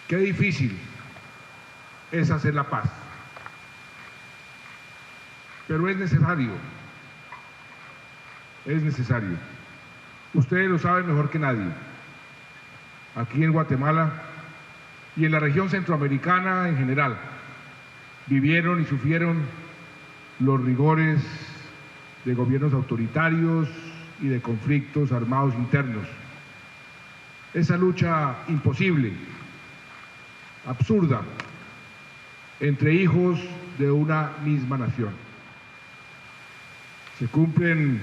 Qué difícil es hacer la paz, pero es necesario, Ustedes lo saben mejor que nadie. Aquí en Guatemala y en la región centroamericana en general, vivieron y sufrieron los rigores de gobiernos autoritarios y de conflictos armados internos. Esa lucha imposible, absurda, entre hijos de una misma nación. Se cumplen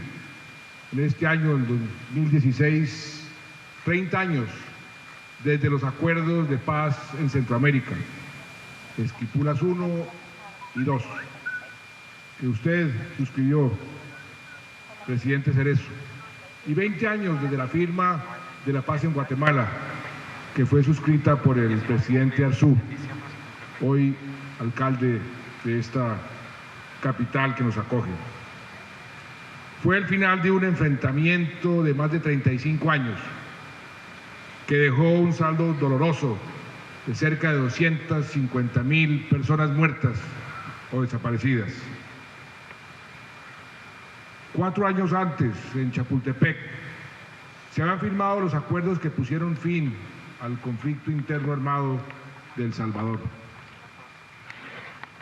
en este año, en 2016, 30 años desde los acuerdos de paz en Centroamérica, Esquipulas I y II, que usted suscribió, presidente Cerezo, y 20 años desde la firma de la paz en Guatemala, que fue suscrita por el presidente Arzú, hoy alcalde de esta capital que nos acoge. Fue el final de un enfrentamiento de más de 35 años, que dejó un saldo doloroso de cerca de 250,000 personas muertas o desaparecidas. 4 años antes, en Chapultepec, se habían firmado los acuerdos que pusieron fin al conflicto interno armado de El Salvador.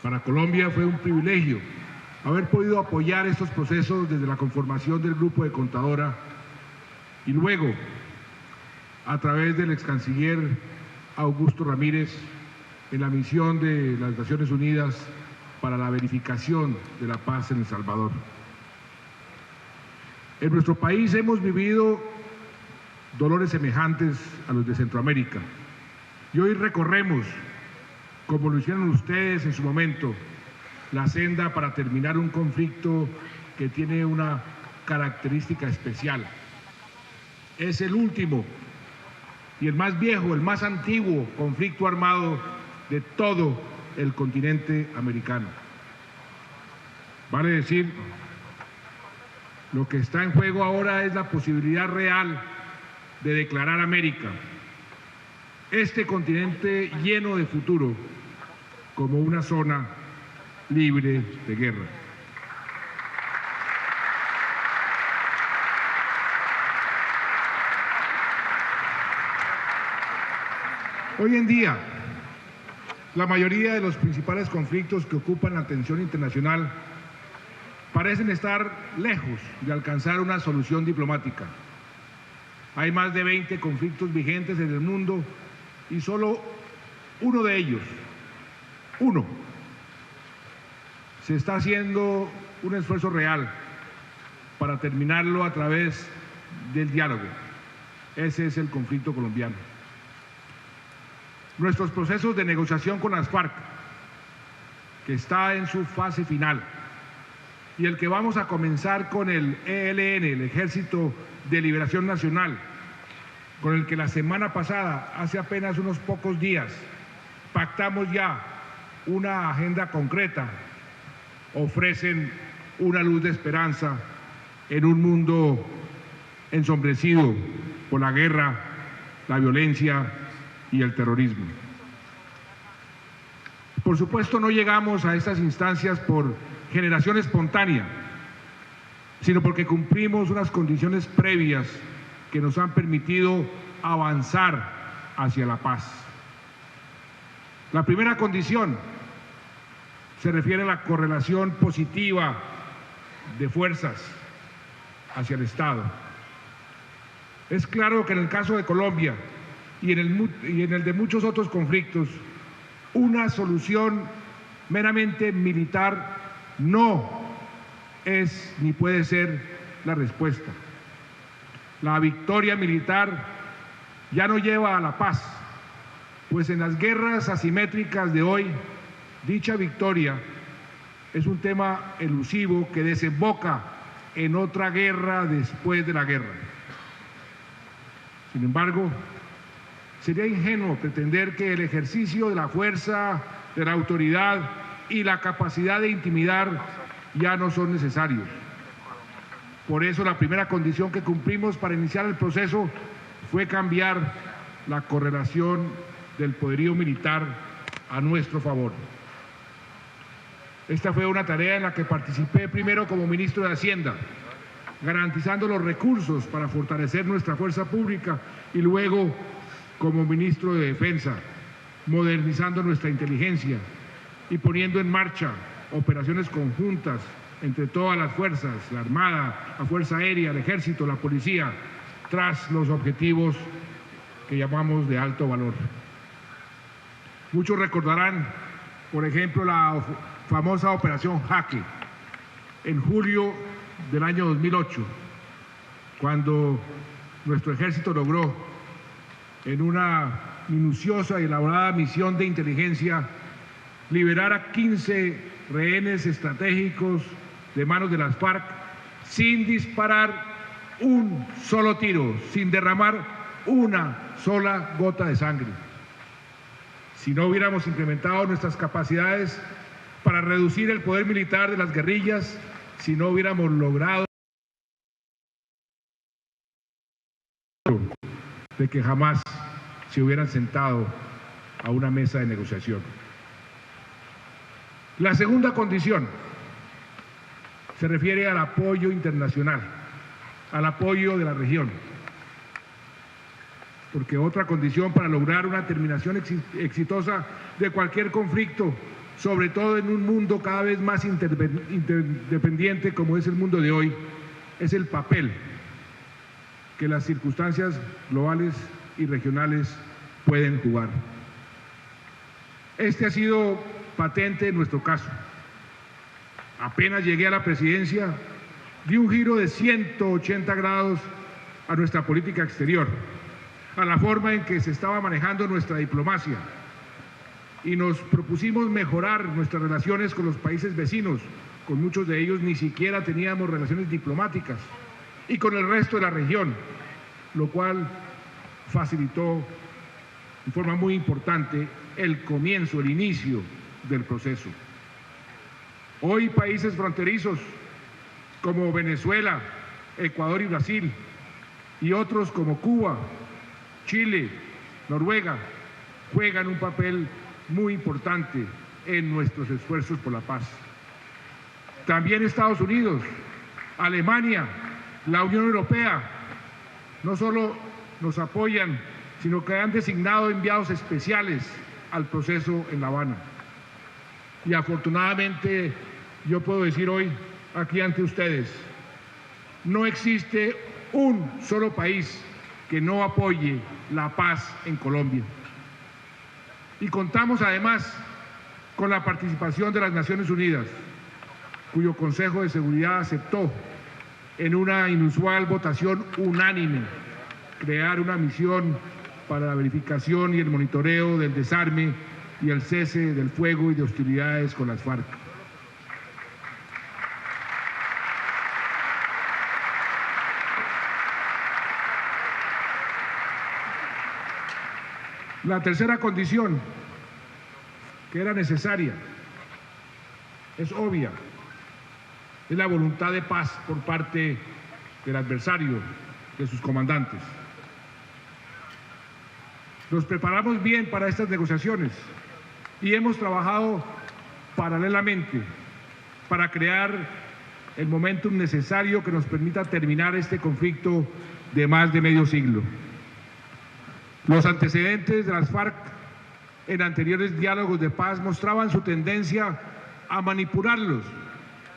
Para Colombia fue un privilegio haber podido apoyar estos procesos desde la conformación del Grupo de Contadora y luego, a través del ex canciller Augusto Ramírez, en la misión de las Naciones Unidas para la verificación de la paz en El Salvador. En nuestro país hemos vivido dolores semejantes a los de Centroamérica y hoy recorremos, como lo hicieron ustedes en su momento, la senda para terminar un conflicto que tiene una característica especial. Es el último y el más viejo, el más antiguo conflicto armado de todo el continente americano. Vale decir, lo que está en juego ahora es la posibilidad real de declarar América, este continente lleno de futuro, como una zona libre de guerra. Hoy en día, la mayoría de los principales conflictos que ocupan la atención internacional parecen estar lejos de alcanzar una solución diplomática. Hay más de 20 conflictos vigentes en el mundo y solo uno de ellos, se está haciendo un esfuerzo real para terminarlo a través del diálogo. Ese es el conflicto colombiano. Nuestros procesos de negociación con las FARC, que está en su fase final, y el que vamos a comenzar con el ELN, el Ejército de Liberación Nacional, con el que la semana pasada, hace apenas unos pocos días, pactamos ya una agenda concreta, ofrecen una luz de esperanza en un mundo ensombrecido por la guerra, la violencia y el terrorismo. Por supuesto, no llegamos a estas instancias por generación espontánea, sino porque cumplimos unas condiciones previas que nos han permitido avanzar hacia la paz. La primera condición se refiere a la correlación positiva de fuerzas hacia el Estado. Es claro que en el caso de Colombia y en el de muchos otros conflictos, una solución meramente militar no es ni puede ser la respuesta. La victoria militar ya no lleva a la paz, pues en las guerras asimétricas de hoy, dicha victoria es un tema elusivo que desemboca en otra guerra después de la guerra. Sin embargo, sería ingenuo pretender que el ejercicio de la fuerza, de la autoridad y la capacidad de intimidar ya no son necesarios. Por eso la primera condición que cumplimos para iniciar el proceso fue cambiar la correlación del poderío militar a nuestro favor. Esta fue una tarea en la que participé primero como ministro de Hacienda, garantizando los recursos para fortalecer nuestra fuerza pública, y luego como ministro de Defensa, modernizando nuestra inteligencia y poniendo en marcha operaciones conjuntas entre todas las fuerzas, la Armada, la Fuerza Aérea, el Ejército, la Policía, tras los objetivos que llamamos de alto valor. Muchos recordarán, por ejemplo, la famosa Operación Jaque, en julio del año 2008, cuando nuestro ejército logró, en una minuciosa y elaborada misión de inteligencia, liberar a 15 rehenes estratégicos de manos de las FARC sin disparar un solo tiro, sin derramar una sola gota de sangre. Si no hubiéramos incrementado nuestras capacidades para reducir el poder militar de las guerrillas, si no hubiéramos logrado de que jamás se hubieran sentado a una mesa de negociación. La segunda condición se refiere al apoyo internacional, al apoyo de la región, porque otra condición para lograr una terminación exitosa de cualquier conflicto, sobre todo en un mundo cada vez más interdependiente como es el mundo de hoy, es el papel que las circunstancias globales y regionales pueden jugar. Este ha sido patente en nuestro caso. Apenas llegué a la presidencia, di un giro de 180 grados a nuestra política exterior, a la forma en que se estaba manejando nuestra diplomacia, y nos propusimos mejorar nuestras relaciones con los países vecinos. Con muchos de ellos ni siquiera teníamos relaciones diplomáticas, y con el resto de la región, lo cual facilitó de forma muy importante el comienzo, el inicio del proceso. Hoy países fronterizos como Venezuela, Ecuador y Brasil, y otros como Cuba, Chile, Noruega, juegan un papel muy importante en nuestros esfuerzos por la paz. También Estados Unidos, Alemania, la Unión Europea, no solo nos apoyan, sino que han designado enviados especiales al proceso en La Habana. Y afortunadamente, yo puedo decir hoy, aquí ante ustedes, no existe un solo país que no apoye la paz en Colombia. Y contamos además con la participación de las Naciones Unidas, cuyo Consejo de Seguridad aceptó en una inusual votación unánime crear una misión para la verificación y el monitoreo del desarme y el cese del fuego y de hostilidades con las FARC. La tercera condición, que era necesaria, es obvia, es la voluntad de paz por parte del adversario, de sus comandantes. Nos preparamos bien para estas negociaciones y hemos trabajado paralelamente para crear el momentum necesario que nos permita terminar este conflicto de más de medio siglo. Los antecedentes de las FARC en anteriores diálogos de paz mostraban su tendencia a manipularlos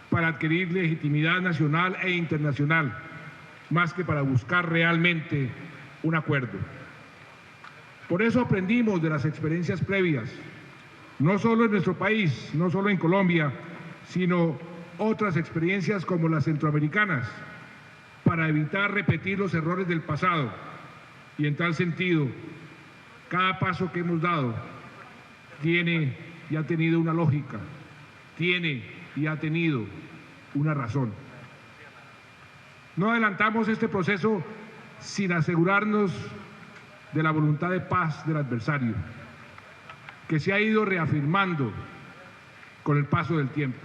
para adquirir legitimidad nacional e internacional, más que para buscar realmente un acuerdo. Por eso aprendimos de las experiencias previas, no solo en nuestro país, no solo en Colombia, sino otras experiencias como las centroamericanas, para evitar repetir los errores del pasado. Y en tal sentido, cada paso que hemos dado tiene y ha tenido una lógica, tiene y ha tenido una razón. No adelantamos este proceso sin asegurarnos de la voluntad de paz del adversario, que se ha ido reafirmando con el paso del tiempo.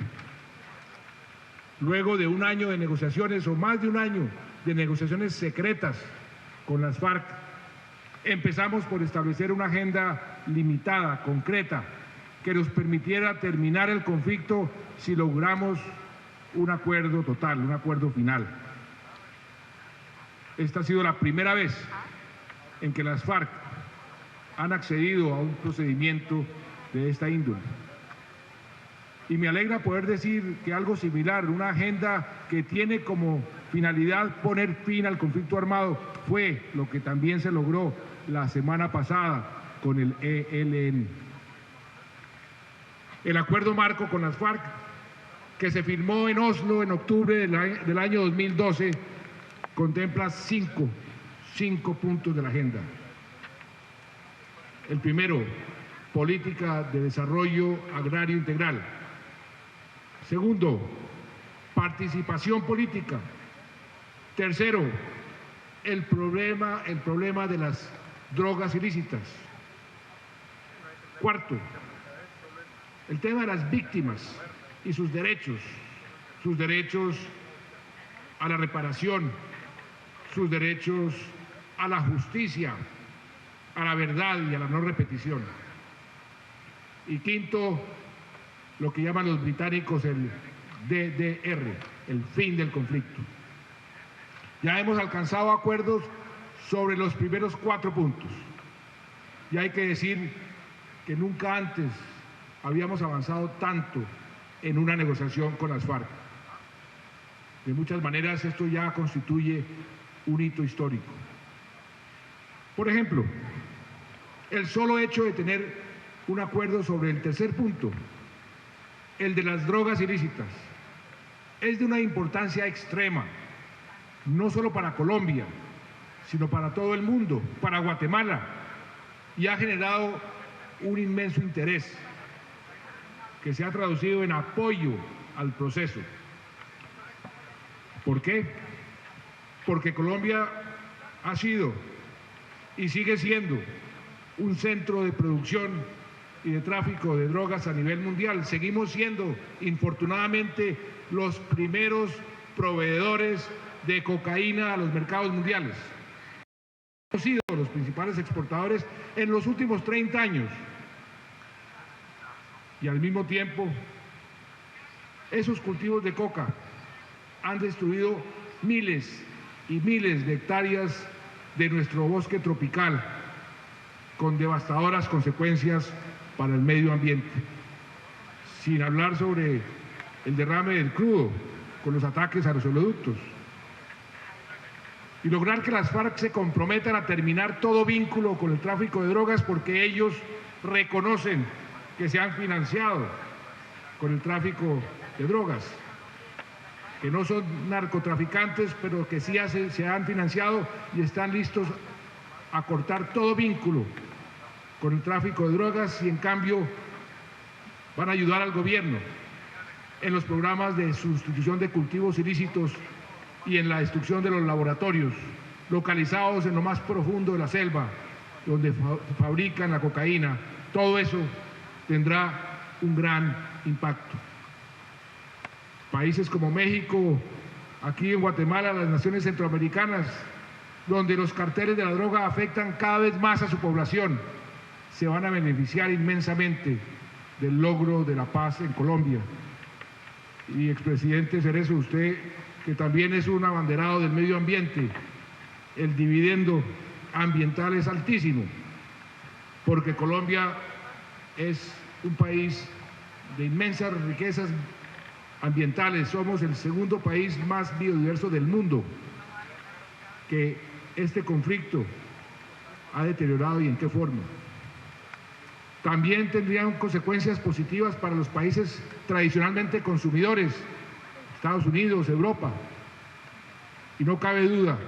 Luego de un año de negociaciones o más de un año de negociaciones secretas con las FARC, empezamos por establecer una agenda limitada, concreta, que nos permitiera terminar el conflicto si logramos un acuerdo total, un acuerdo final. Esta ha sido la primera vez en que las FARC han accedido a un procedimiento de esta índole. Y me alegra poder decir que algo similar, una agenda que tiene como finalidad poner fin al conflicto armado, fue lo que también se logró la semana pasada con el ELN. El acuerdo marco con las FARC, que se firmó en Oslo en octubre del año 2012, contempla cinco puntos de la agenda. El primero, política de desarrollo agrario integral. Segundo, participación política. Tercero, el problema de las drogas ilícitas. Cuarto, el tema de las víctimas y sus derechos a la reparación, sus derechos a la justicia, a la verdad y a la no repetición. Y quinto, lo que llaman los británicos el DDR, el fin del conflicto. Ya hemos alcanzado acuerdos sobre los primeros 4 puntos. Y hay que decir que nunca antes habíamos avanzado tanto en una negociación con las FARC. De muchas maneras esto ya constituye un hito histórico. Por ejemplo, el solo hecho de tener un acuerdo sobre el tercer punto, el de las drogas ilícitas, es de una importancia extrema, no solo para Colombia, sino para todo el mundo, para Guatemala, y ha generado un inmenso interés que se ha traducido en apoyo al proceso. ¿Por qué? Porque Colombia ha sido y sigue siendo un centro de producción y de tráfico de drogas a nivel mundial. Seguimos siendo, infortunadamente, los primeros proveedores de cocaína a los mercados mundiales. Hemos sido los principales exportadores en los últimos 30 años. Y al mismo tiempo, esos cultivos de coca han destruido miles y miles de hectáreas de nuestro bosque tropical, con devastadoras consecuencias para el medio ambiente. Sin hablar sobre el derrame del crudo, con los ataques a los oleoductos. Y lograr que las FARC se comprometan a terminar todo vínculo con el tráfico de drogas, porque ellos reconocen que se han financiado con el tráfico de drogas, que no son narcotraficantes, pero que sí se han financiado y están listos a cortar todo vínculo con el tráfico de drogas, y en cambio van a ayudar al gobierno en los programas de sustitución de cultivos ilícitos y en la destrucción de los laboratorios localizados en lo más profundo de la selva, donde fabrican la cocaína. Todo eso tendrá un gran impacto. Países como México, aquí en Guatemala, las naciones centroamericanas, donde los carteles de la droga afectan cada vez más a su población, se van a beneficiar inmensamente del logro de la paz en Colombia. Y expresidente Cerezo, usted que también es un abanderado del medio ambiente, el dividendo ambiental es altísimo, porque Colombia es un país de inmensas riquezas ambientales. Somos el segundo país más biodiverso del mundo, que este conflicto ha deteriorado. ¿Y en qué forma? También tendrían consecuencias positivas para los países tradicionalmente consumidores, Estados Unidos, Europa. Y no cabe duda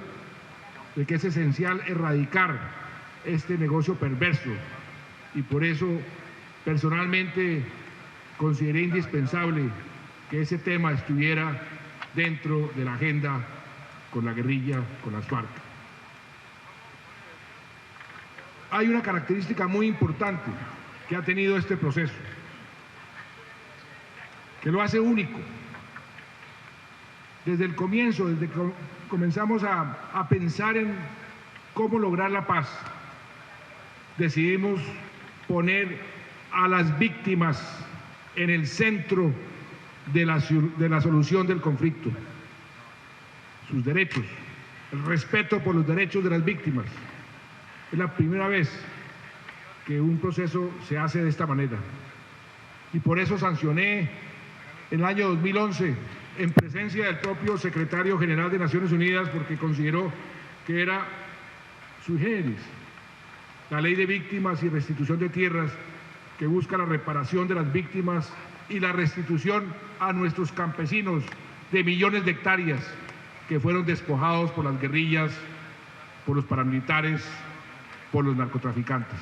de que es esencial erradicar este negocio perverso. Y por eso, personalmente, consideré indispensable que ese tema estuviera dentro de la agenda con la guerrilla, con las FARC. Hay una característica muy importante que ha tenido este proceso, que lo hace único. Desde el comienzo, desde que comenzamos a pensar en cómo lograr la paz, decidimos poner a las víctimas en el centro de la solución del conflicto. Sus derechos, el respeto por los derechos de las víctimas. Es la primera vez que un proceso se hace de esta manera. Y por eso sancioné en el año 2011, en presencia del propio secretario general de Naciones Unidas, porque consideró que era sui generis, la ley de víctimas y restitución de tierras, que busca la reparación de las víctimas y la restitución a nuestros campesinos de millones de hectáreas que fueron despojados por las guerrillas, por los paramilitares, por los narcotraficantes.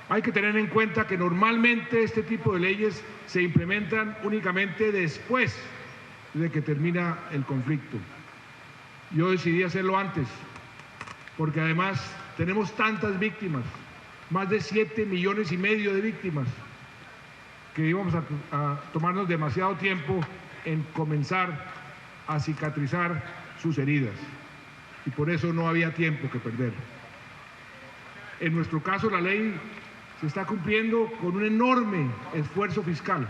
Hay que tener en cuenta que normalmente este tipo de leyes se implementan únicamente después de que termina el conflicto. Yo decidí hacerlo antes, porque además tenemos tantas víctimas, más de 7,5 millones de víctimas, que íbamos a tomarnos demasiado tiempo en comenzar a cicatrizar sus heridas, y por eso no había tiempo que perder. En nuestro caso, la ley se está cumpliendo con un enorme esfuerzo fiscal,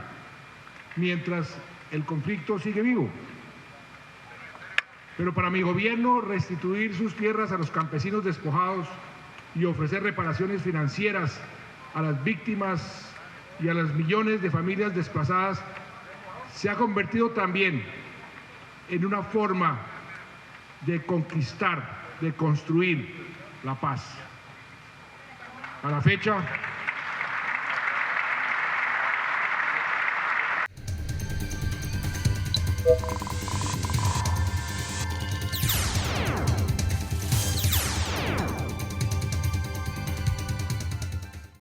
mientras el conflicto sigue vivo. Pero para mi gobierno, restituir sus tierras a los campesinos despojados y ofrecer reparaciones financieras a las víctimas y a las millones de familias desplazadas se ha convertido también en una forma de conquistar, de construir la paz. A la fecha,